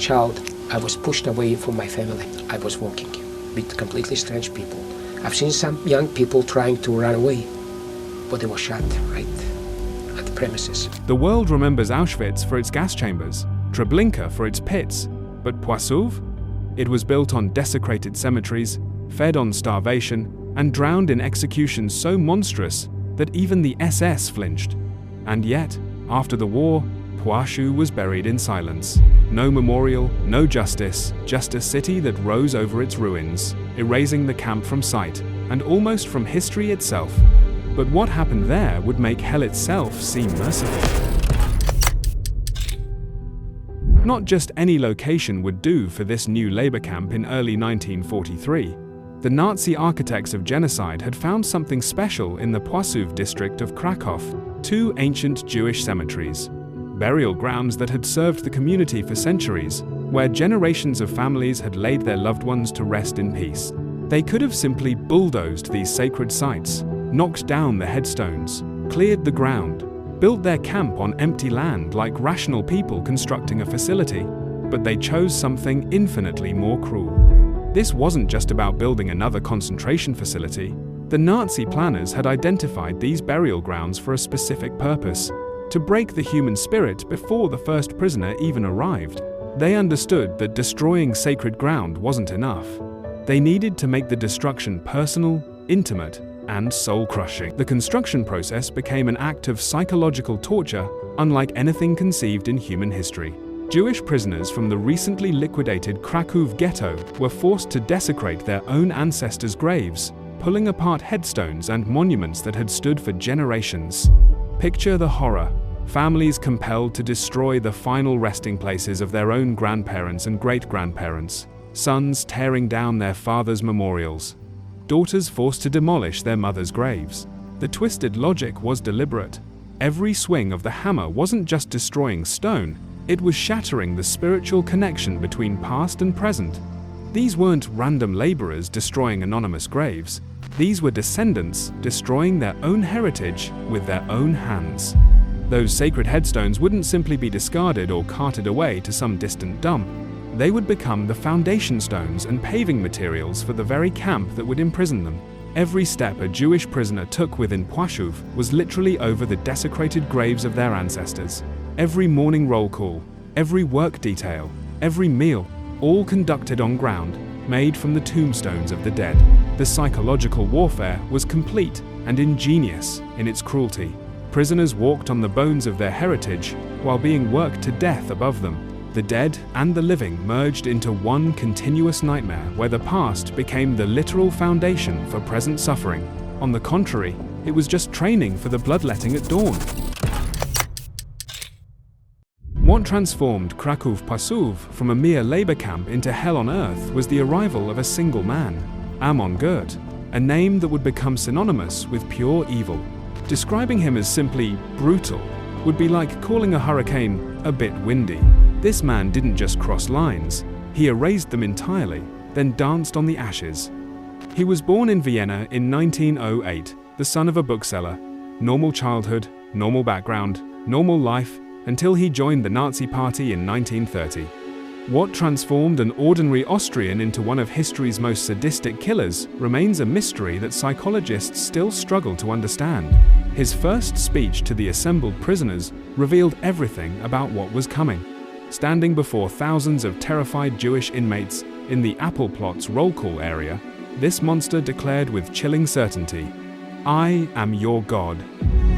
child, I was pushed away from my family. I was walking with completely strange people. I've seen some young people trying to run away, but they were shot right at the premises. The world remembers Auschwitz for its gas chambers, Treblinka for its pits, but Płaszów? It was built on desecrated cemeteries, fed on starvation, and drowned in executions so monstrous that even the SS flinched. And yet, after the war, Płaszów was buried in silence. No memorial, no justice, just a city that rose over its ruins, erasing the camp from sight, and almost from history itself. But what happened there would make hell itself seem merciful. Not just any location would do for this new labor camp in early 1943. The Nazi architects of genocide had found something special in the Płaszów district of Krakow, two ancient Jewish cemeteries, burial grounds that had served the community for centuries, where generations of families had laid their loved ones to rest in peace. They could have simply bulldozed these sacred sites, knocked down the headstones, cleared the ground, built their camp on empty land like rational people constructing a facility, but they chose something infinitely more cruel. This wasn't just about building another concentration facility. The Nazi planners had identified these burial grounds for a specific purpose: to break the human spirit before the first prisoner even arrived. They understood that destroying sacred ground wasn't enough. They needed to make the destruction personal, intimate, and soul-crushing. The construction process became an act of psychological torture unlike anything conceived in human history. Jewish prisoners from the recently liquidated Kraków ghetto were forced to desecrate their own ancestors' graves, pulling apart headstones and monuments that had stood for generations. Picture the horror. Families compelled to destroy the final resting places of their own grandparents and great-grandparents, sons tearing down their fathers' memorials, daughters forced to demolish their mothers' graves. The twisted logic was deliberate. Every swing of the hammer wasn't just destroying stone, it was shattering the spiritual connection between past and present. These weren't random laborers destroying anonymous graves. These were descendants destroying their own heritage with their own hands. Those sacred headstones wouldn't simply be discarded or carted away to some distant dump. They would become the foundation stones and paving materials for the very camp that would imprison them. Every step a Jewish prisoner took within Płaszów was literally over the desecrated graves of their ancestors. Every morning roll call, every work detail, every meal, all conducted on ground made from the tombstones of the dead. The psychological warfare was complete and ingenious in its cruelty. Prisoners walked on the bones of their heritage while being worked to death above them. The dead and the living merged into one continuous nightmare where the past became the literal foundation for present suffering. On the contrary, it was just training for the bloodletting at dawn. What transformed Kraków Płaszów from a mere labor camp into hell on earth was the arrival of a single man, Amon Gurt, a name that would become synonymous with pure evil. Describing him as simply brutal would be like calling a hurricane a bit windy. This man didn't just cross lines, he erased them entirely, then danced on the ashes. He was born in Vienna in 1908, the son of a bookseller. Normal childhood, normal background, normal life, until he joined the Nazi Party in 1930. What transformed an ordinary Austrian into one of history's most sadistic killers remains a mystery that psychologists still struggle to understand. His first speech to the assembled prisoners revealed everything about what was coming. Standing before thousands of terrified Jewish inmates in the Appelplatz roll call area, this monster declared with chilling certainty, "I am your God."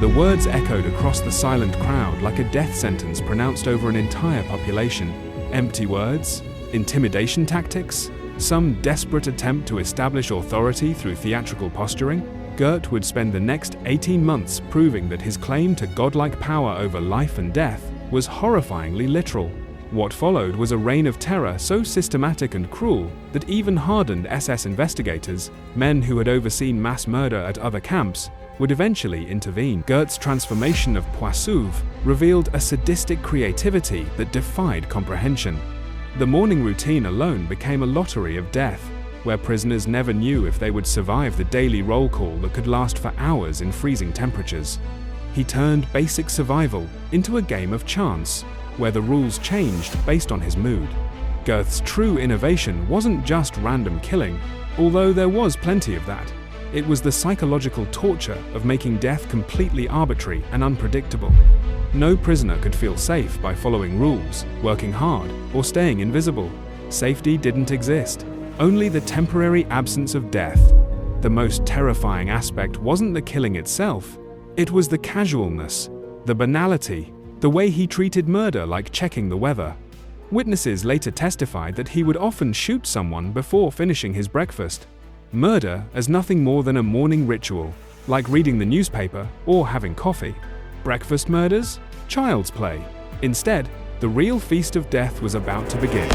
The words echoed across the silent crowd like a death sentence pronounced over an entire population. Empty words? Intimidation tactics? Some desperate attempt to establish authority through theatrical posturing? Gurt would spend the next 18 months proving that his claim to godlike power over life and death was horrifyingly literal. What followed was a reign of terror so systematic and cruel that even hardened SS investigators, men who had overseen mass murder at other camps, would eventually intervene. Gurt's transformation of Płaszów revealed a sadistic creativity that defied comprehension. The morning routine alone became a lottery of death, where prisoners never knew if they would survive the daily roll call that could last for hours in freezing temperatures. He turned basic survival into a game of chance, where the rules changed based on his mood. Goethe's true innovation wasn't just random killing, although there was plenty of that. It was the psychological torture of making death completely arbitrary and unpredictable. No prisoner could feel safe by following rules, working hard, or staying invisible. Safety didn't exist, only the temporary absence of death. The most terrifying aspect wasn't the killing itself, it was the casualness, the banality, the way he treated murder like checking the weather. Witnesses later testified that he would often shoot someone before finishing his breakfast. Murder as nothing more than a morning ritual, like reading the newspaper or having coffee. Breakfast murders? Child's play. Instead, the real feast of death was about to begin.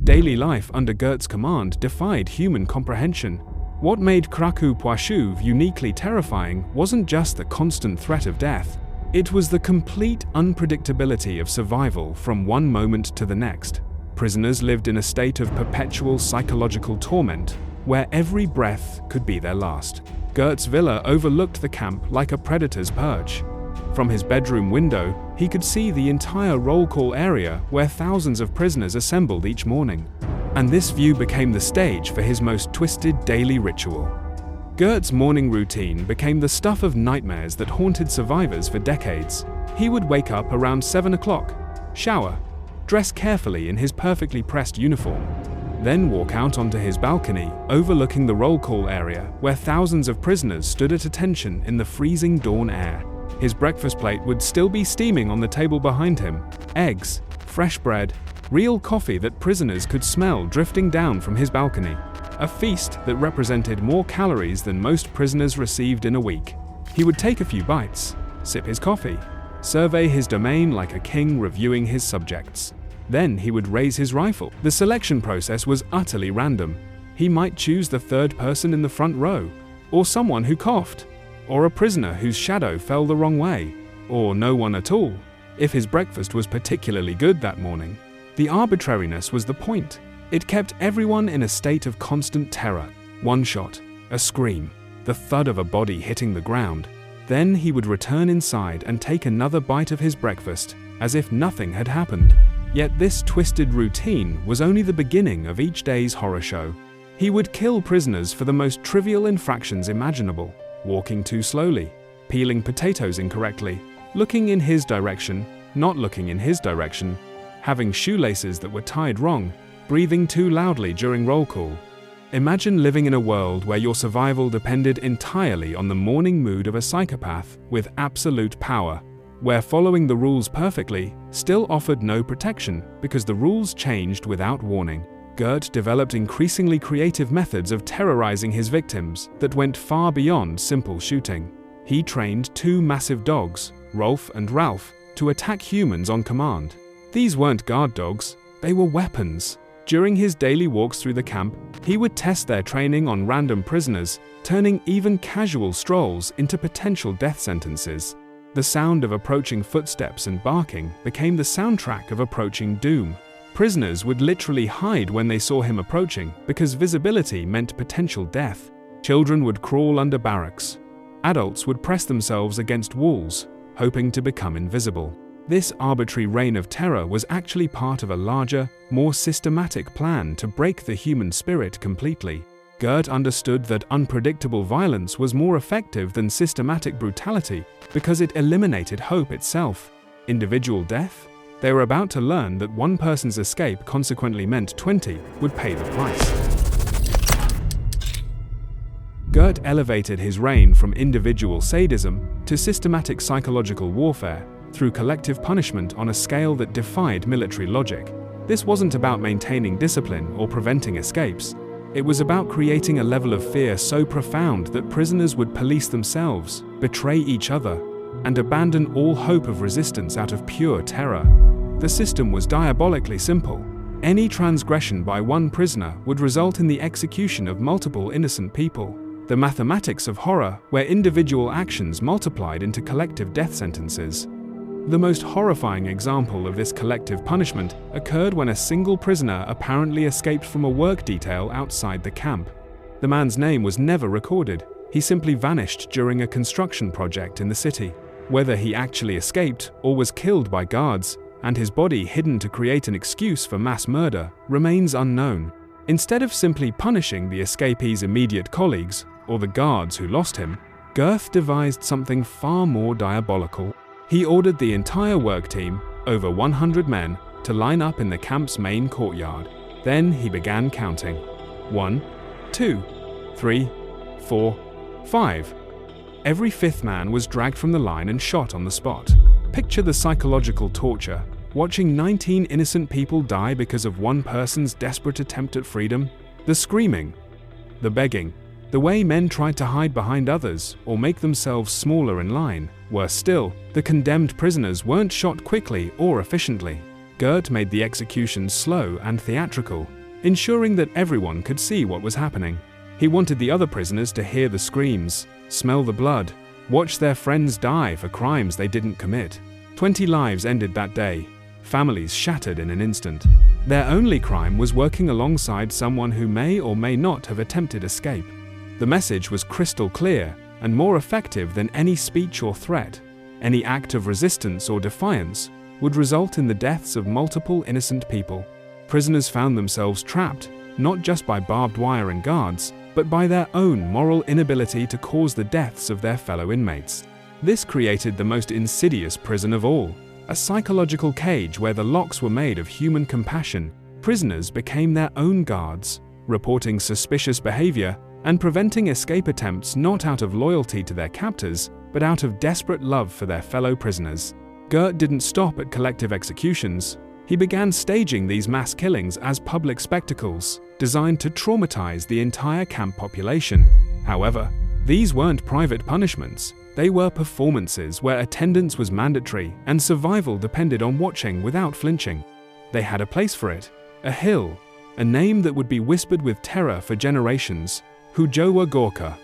Daily life under Goethe's command defied human comprehension. What made Płaszów uniquely terrifying wasn't just the constant threat of death. It was the complete unpredictability of survival from one moment to the next. Prisoners lived in a state of perpetual psychological torment, where every breath could be their last. Goethe's villa overlooked the camp like a predator's perch. From his bedroom window, he could see the entire roll call area where thousands of prisoners assembled each morning. And this view became the stage for his most twisted daily ritual. Goethe's morning routine became the stuff of nightmares that haunted survivors for decades. He would wake up around 7 o'clock, shower, dress carefully in his perfectly pressed uniform, then walk out onto his balcony overlooking the roll call area where thousands of prisoners stood at attention in the freezing dawn air. His breakfast plate would still be steaming on the table behind him. Eggs, fresh bread, real coffee that prisoners could smell drifting down from his balcony. A feast that represented more calories than most prisoners received in a week. He would take a few bites, sip his coffee, survey his domain like a king reviewing his subjects. Then he would raise his rifle. The selection process was utterly random. He might choose the third person in the front row, or someone who coughed, or a prisoner whose shadow fell the wrong way, or no one at all, if his breakfast was particularly good that morning. The arbitrariness was the point. It kept everyone in a state of constant terror. One shot, a scream, the thud of a body hitting the ground. Then he would return inside and take another bite of his breakfast, as if nothing had happened. Yet this twisted routine was only the beginning of each day's horror show. He would kill prisoners for the most trivial infractions imaginable. Walking too slowly, peeling potatoes incorrectly, looking in his direction, not looking in his direction, having shoelaces that were tied wrong, breathing too loudly during roll call. Imagine living in a world where your survival depended entirely on the morning mood of a psychopath with absolute power, where following the rules perfectly still offered no protection because the rules changed without warning. Goethe developed increasingly creative methods of terrorizing his victims that went far beyond simple shooting. He trained two massive dogs, Rolf and Ralph, to attack humans on command. These weren't guard dogs, they were weapons. During his daily walks through the camp, he would test their training on random prisoners, turning even casual strolls into potential death sentences. The sound of approaching footsteps and barking became the soundtrack of approaching doom. Prisoners would literally hide when they saw him approaching because visibility meant potential death. Children would crawl under barracks. Adults would press themselves against walls, hoping to become invisible. This arbitrary reign of terror was actually part of a larger, more systematic plan to break the human spirit completely. Goethe understood that unpredictable violence was more effective than systematic brutality because it eliminated hope itself. Individual death? They were about to learn that one person's escape consequently meant 20 would pay the price. Goethe elevated his reign from individual sadism to systematic psychological warfare through collective punishment on a scale that defied military logic. This wasn't about maintaining discipline or preventing escapes. It was about creating a level of fear so profound that prisoners would police themselves, betray each other, and abandon all hope of resistance out of pure terror. The system was diabolically simple. Any transgression by one prisoner would result in the execution of multiple innocent people. The mathematics of horror, where individual actions multiplied into collective death sentences. The most horrifying example of this collective punishment occurred when a single prisoner apparently escaped from a work detail outside the camp. The man's name was never recorded. He simply vanished during a construction project in the city. Whether he actually escaped or was killed by guards and his body hidden to create an excuse for mass murder, remains unknown. Instead of simply punishing the escapee's immediate colleagues, or the guards who lost him, Goethe devised something far more diabolical. He ordered the entire work team, over 100 men, to line up in the camp's main courtyard. Then he began counting. 1, 2, 3, 4, 5. Every fifth man was dragged from the line and shot on the spot. Picture the psychological torture, watching 19 innocent people die because of one person's desperate attempt at freedom. The screaming, the begging, the way men tried to hide behind others or make themselves smaller in line. Worse still, the condemned prisoners weren't shot quickly or efficiently. Goethe made the executions slow and theatrical, ensuring that everyone could see what was happening. He wanted the other prisoners to hear the screams, smell the blood, watch their friends die for crimes they didn't commit. 20 lives ended that day, families shattered in an instant. Their only crime was working alongside someone who may or may not have attempted escape. The message was crystal clear and more effective than any speech or threat. Any act of resistance or defiance would result in the deaths of multiple innocent people. Prisoners found themselves trapped, not just by barbed wire and guards, but by their own moral inability to cause the deaths of their fellow inmates. This created the most insidious prison of all, a psychological cage where the locks were made of human compassion. Prisoners became their own guards, reporting suspicious behavior and preventing escape attempts not out of loyalty to their captors, but out of desperate love for their fellow prisoners. Goethe didn't stop at collective executions. He began staging these mass killings as public spectacles, designed to traumatize the entire camp population. However, these weren't private punishments. They were performances where attendance was mandatory and survival depended on watching without flinching. They had a place for it, a hill, a name that would be whispered with terror for generations, Hujowa Gorka.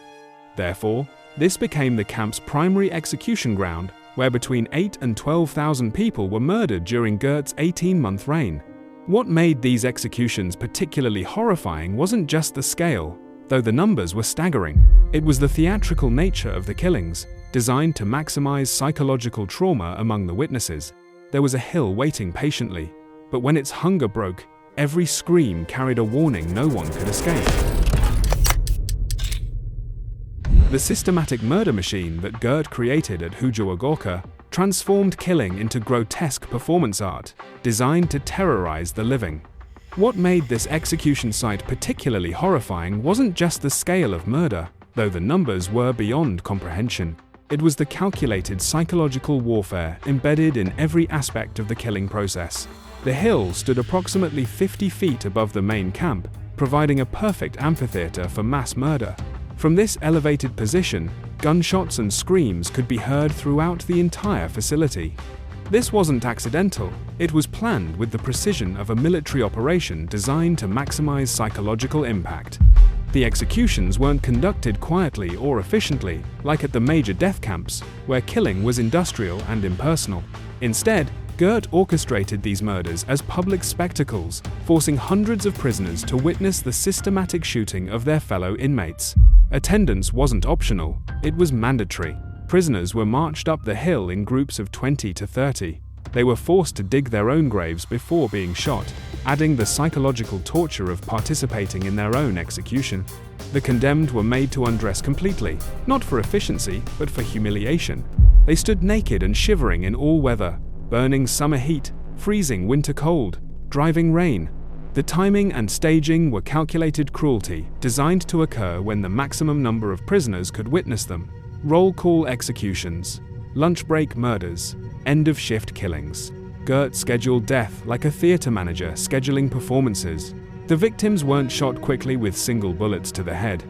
Therefore, this became the camp's primary execution ground, where between 8,000 and 12,000 people were murdered during Goethe's 18-month reign. What made these executions particularly horrifying wasn't just the scale, though the numbers were staggering. It was the theatrical nature of the killings, designed to maximize psychological trauma among the witnesses. There was a hill waiting patiently, but when its hunger broke, every scream carried a warning no one could escape. The systematic murder machine that Goethe created at Hujowa Gorka transformed killing into grotesque performance art, designed to terrorize the living. What made this execution site particularly horrifying wasn't just the scale of murder, though the numbers were beyond comprehension. It was the calculated psychological warfare embedded in every aspect of the killing process. The hill stood approximately 50 feet above the main camp, providing a perfect amphitheater for mass murder. From this elevated position, gunshots and screams could be heard throughout the entire facility. This wasn't accidental. It was planned with the precision of a military operation designed to maximize psychological impact. The executions weren't conducted quietly or efficiently, like at the major death camps, where killing was industrial and impersonal. Instead, Goethe orchestrated these murders as public spectacles, forcing hundreds of prisoners to witness the systematic shooting of their fellow inmates. Attendance wasn't optional, it was mandatory. Prisoners were marched up the hill in groups of 20 to 30. They were forced to dig their own graves before being shot, adding the psychological torture of participating in their own execution. The condemned were made to undress completely, not for efficiency, but for humiliation. They stood naked and shivering in all weather, burning summer heat, freezing winter cold, driving rain. The timing and staging were calculated cruelty, designed to occur when the maximum number of prisoners could witness them. Roll call executions, lunch break murders, end-of-shift killings. Goethe scheduled death like a theater manager scheduling performances. The victims weren't shot quickly with single bullets to the head.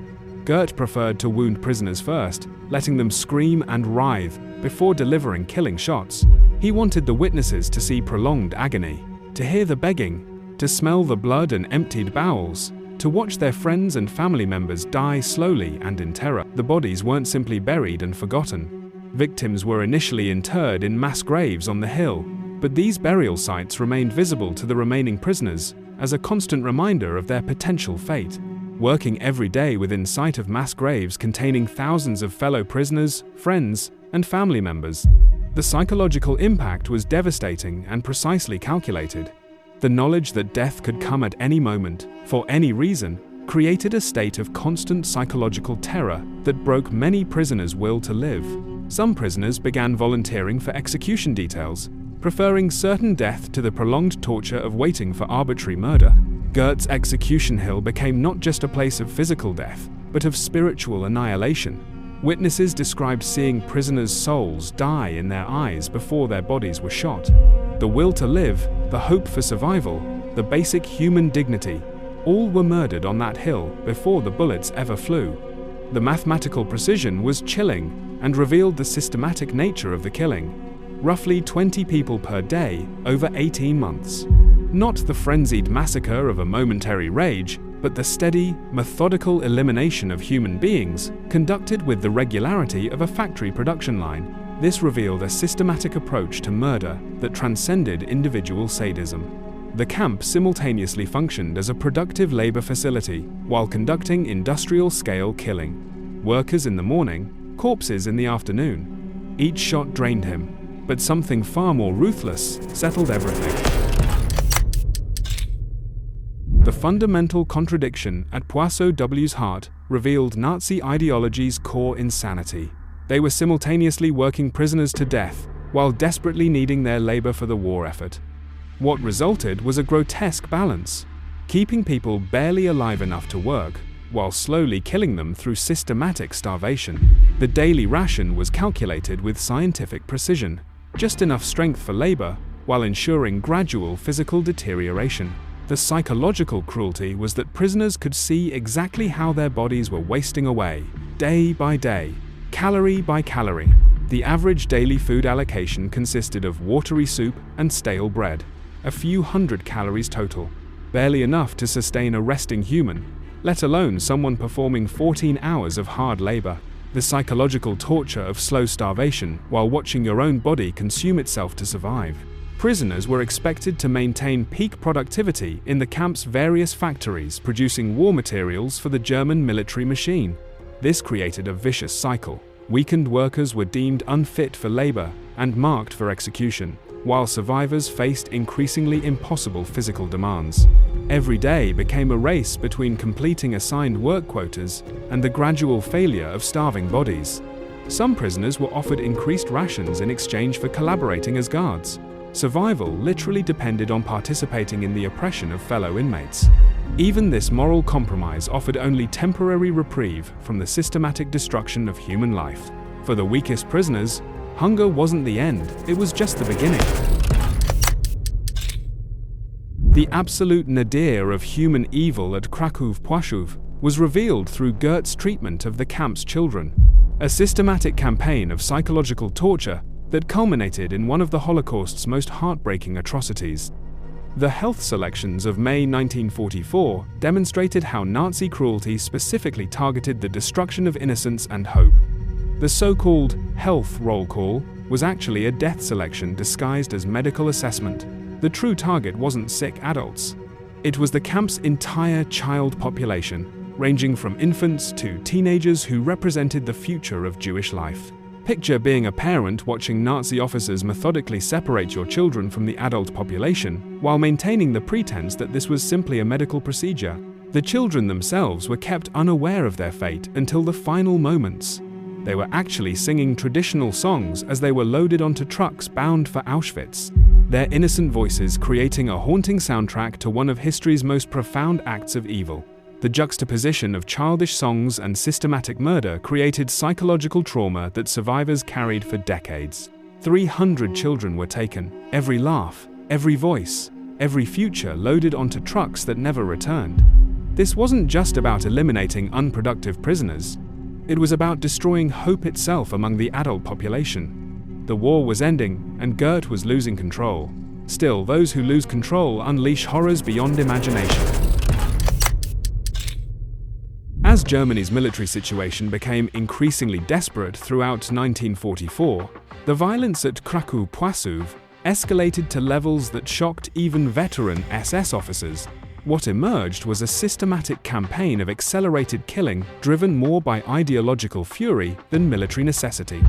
Goethe preferred to wound prisoners first, letting them scream and writhe before delivering killing shots. He wanted the witnesses to see prolonged agony, to hear the begging, to smell the blood and emptied bowels, to watch their friends and family members die slowly and in terror. The bodies weren't simply buried and forgotten. Victims were initially interred in mass graves on the hill, but these burial sites remained visible to the remaining prisoners as a constant reminder of their potential fate. Working every day within sight of mass graves containing thousands of fellow prisoners, friends, and family members, The psychological impact was devastating and precisely calculated. The knowledge that death could come at any moment, for any reason, created a state of constant psychological terror that broke many prisoners' will to live. Some prisoners began volunteering for execution details, preferring certain death to the prolonged torture of waiting for arbitrary murder. Goethe's execution hill became not just a place of physical death, but of spiritual annihilation. Witnesses described seeing prisoners' souls die in their eyes before their bodies were shot. The will to live, the hope for survival, the basic human dignity, all were murdered on that hill before the bullets ever flew. The mathematical precision was chilling and revealed the systematic nature of the killing. Roughly 20 people per day over 18 months. Not the frenzied massacre of a momentary rage, but the steady, methodical elimination of human beings, conducted with the regularity of a factory production line. This revealed a systematic approach to murder that transcended individual sadism. The camp simultaneously functioned as a productive labor facility while conducting industrial-scale killing. Workers in the morning, corpses in the afternoon. Each shot drained him, but something far more ruthless settled everything. The fundamental contradiction at Płaszow's heart revealed Nazi ideology's core insanity. They were simultaneously working prisoners to death while desperately needing their labor for the war effort. What resulted was a grotesque balance, keeping people barely alive enough to work, while slowly killing them through systematic starvation. The daily ration was calculated with scientific precision, just enough strength for labor, while ensuring gradual physical deterioration. The psychological cruelty was that prisoners could see exactly how their bodies were wasting away, day by day, calorie by calorie. The average daily food allocation consisted of watery soup and stale bread, a few hundred calories total, barely enough to sustain a resting human, let alone someone performing 14 hours of hard labor. The psychological torture of slow starvation while watching your own body consume itself to survive. Prisoners were expected to maintain peak productivity in the camp's various factories producing war materials for the German military machine. This created a vicious cycle. Weakened workers were deemed unfit for labor and marked for execution, while survivors faced increasingly impossible physical demands. Every day became a race between completing assigned work quotas and the gradual failure of starving bodies. Some prisoners were offered increased rations in exchange for collaborating as guards. Survival literally depended on participating in the oppression of fellow inmates. Even this moral compromise offered only temporary reprieve from the systematic destruction of human life. For the weakest prisoners, hunger wasn't the end, it was just the beginning. The absolute nadir of human evil at Płaszów was revealed through Goethe's treatment of the camp's children. A systematic campaign of psychological torture that culminated in one of the Holocaust's most heartbreaking atrocities. The health selections of May 1944 demonstrated how Nazi cruelty specifically targeted the destruction of innocence and hope. The so-called health roll call was actually a death selection disguised as medical assessment. The true target wasn't sick adults. It was the camp's entire child population, ranging from infants to teenagers who represented the future of Jewish life. Picture being a parent watching Nazi officers methodically separate your children from the adult population, while maintaining the pretense that this was simply a medical procedure. The children themselves were kept unaware of their fate until the final moments. They were actually singing traditional songs as they were loaded onto trucks bound for Auschwitz, their innocent voices creating a haunting soundtrack to one of history's most profound acts of evil. The juxtaposition of childish songs and systematic murder created psychological trauma that survivors carried for decades. 300 children were taken, every laugh, every voice, every future loaded onto trucks that never returned. This wasn't just about eliminating unproductive prisoners. It was about destroying hope itself among the adult population. The war was ending, and Goethe was losing control. Still, those who lose control unleash horrors beyond imagination. As Germany's military situation became increasingly desperate throughout 1944, the violence at Płaszów escalated to levels that shocked even veteran SS officers. What emerged was a systematic campaign of accelerated killing driven more by ideological fury than military necessity.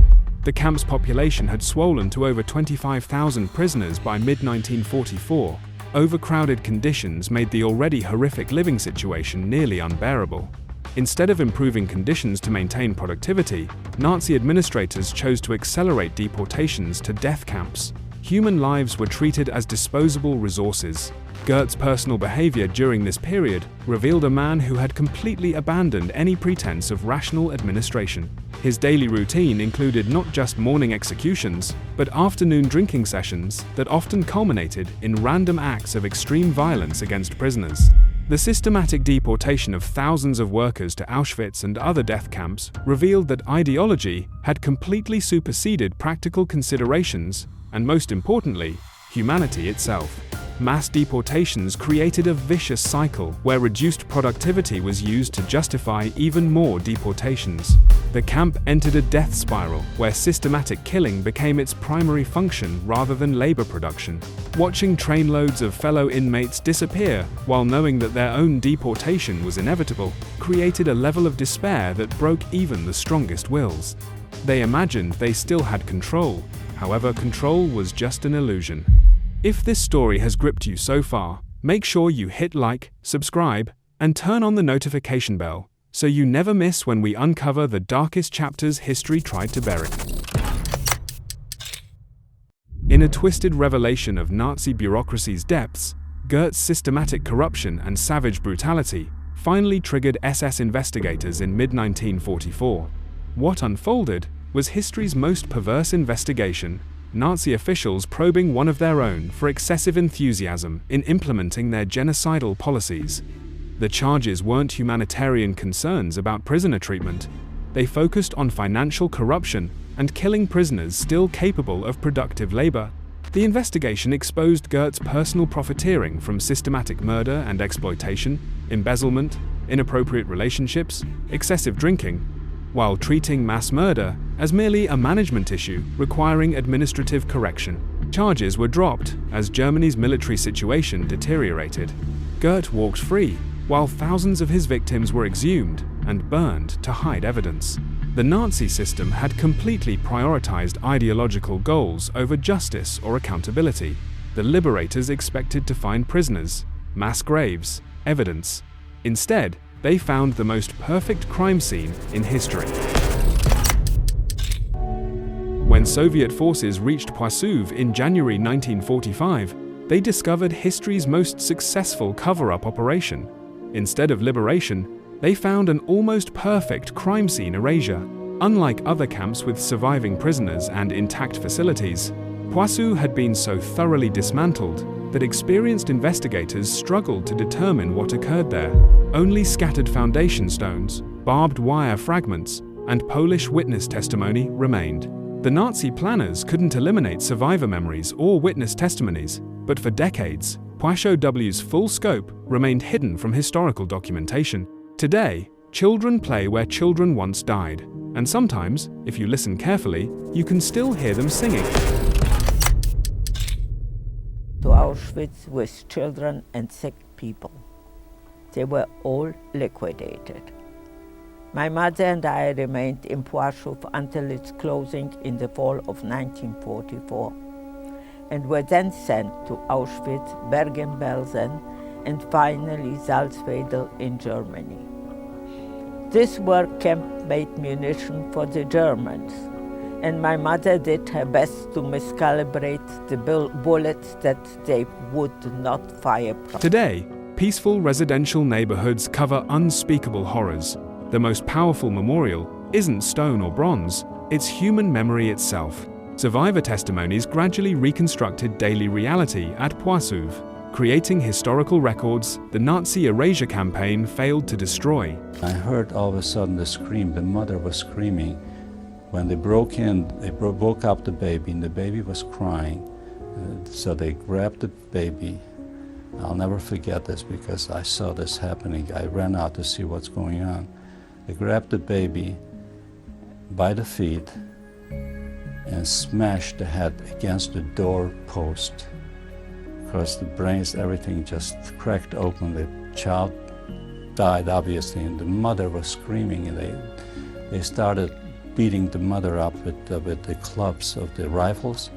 The camp's population had swollen to over 25,000 prisoners by mid-1944. Overcrowded conditions made the already horrific living situation nearly unbearable. Instead of improving conditions to maintain productivity, Nazi administrators chose to accelerate deportations to death camps. Human lives were treated as disposable resources. Goethe's personal behavior during this period revealed a man who had completely abandoned any pretense of rational administration. His daily routine included not just morning executions, but afternoon drinking sessions that often culminated in random acts of extreme violence against prisoners. The systematic deportation of thousands of workers to Auschwitz and other death camps revealed that ideology had completely superseded practical considerations and, most importantly, humanity itself. Mass deportations created a vicious cycle where reduced productivity was used to justify even more deportations. The camp entered a death spiral where systematic killing became its primary function rather than labor production. Watching trainloads of fellow inmates disappear while knowing that their own deportation was inevitable created a level of despair that broke even the strongest wills. They imagined they still had control. However, control was just an illusion. If this story has gripped you so far, make sure you hit like, subscribe, and turn on the notification bell so you never miss when we uncover the darkest chapters history tried to bury. In a twisted revelation of Nazi bureaucracy's depths, Goethe's systematic corruption and savage brutality finally triggered SS investigators in mid-1944. What unfolded was history's most perverse investigation, Nazi officials probing one of their own for excessive enthusiasm in implementing their genocidal policies. The charges weren't humanitarian concerns about prisoner treatment. They focused on financial corruption and killing prisoners still capable of productive labor. The investigation exposed Goethe's personal profiteering from systematic murder and exploitation, embezzlement, inappropriate relationships, excessive drinking, while treating mass murder as merely a management issue requiring administrative correction. Charges were dropped as Germany's military situation deteriorated. Goethe walked free, while thousands of his victims were exhumed and burned to hide evidence. The Nazi system had completely prioritized ideological goals over justice or accountability. The liberators expected to find prisoners, mass graves, evidence. Instead, they found the most perfect crime scene in history. When Soviet forces reached Płaszów in January 1945, they discovered history's most successful cover-up operation. Instead of liberation, they found an almost perfect crime scene erasure. Unlike other camps with surviving prisoners and intact facilities, Płaszów had been so thoroughly dismantled that experienced investigators struggled to determine what occurred there. Only scattered foundation stones, barbed wire fragments, and Polish witness testimony remained. The Nazi planners couldn't eliminate survivor memories or witness testimonies, but for decades, Płaszów's full scope remained hidden from historical documentation. Today, children play where children once died, and sometimes, if you listen carefully, you can still hear them singing. To Auschwitz with children and sick people. They were all liquidated. My mother and I remained in Płaszów until its closing in the fall of 1944, and were then sent to Auschwitz, Bergen-Belsen, and finally Salzwedel in Germany. This work camp made munition for the Germans, and my mother did her best to miscalibrate the bullets that they would not fire properly. Today, peaceful residential neighborhoods cover unspeakable horrors. The most powerful memorial isn't stone or bronze, it's human memory itself. Survivor testimonies gradually reconstructed daily reality at Płaszów, creating historical records the Nazi erasure campaign failed to destroy. I heard all of a sudden the scream. The mother was screaming. When they broke in, they woke up the baby, and the baby was crying. So they grabbed the baby. I'll never forget this because I saw this happening. I ran out to see what's going on. They grabbed the baby by the feet and smashed the head against the door post. Because the brains, everything just cracked open. The child died, obviously, and the mother was screaming, and they started beating the mother up with the clubs of the rifles.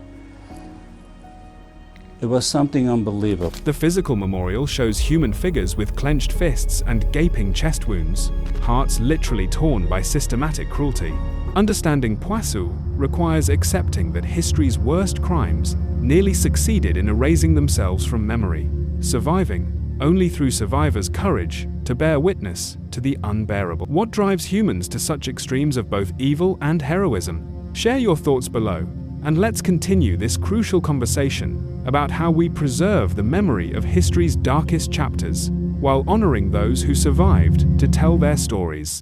It was something unbelievable. The physical memorial shows human figures with clenched fists and gaping chest wounds, hearts literally torn by systematic cruelty. Understanding Płaszów requires accepting that history's worst crimes nearly succeeded in erasing themselves from memory, surviving only through survivors' courage to bear witness to the unbearable. What drives humans to such extremes of both evil and heroism? Share your thoughts below, and let's continue this crucial conversation about how we preserve the memory of history's darkest chapters while honoring those who survived to tell their stories.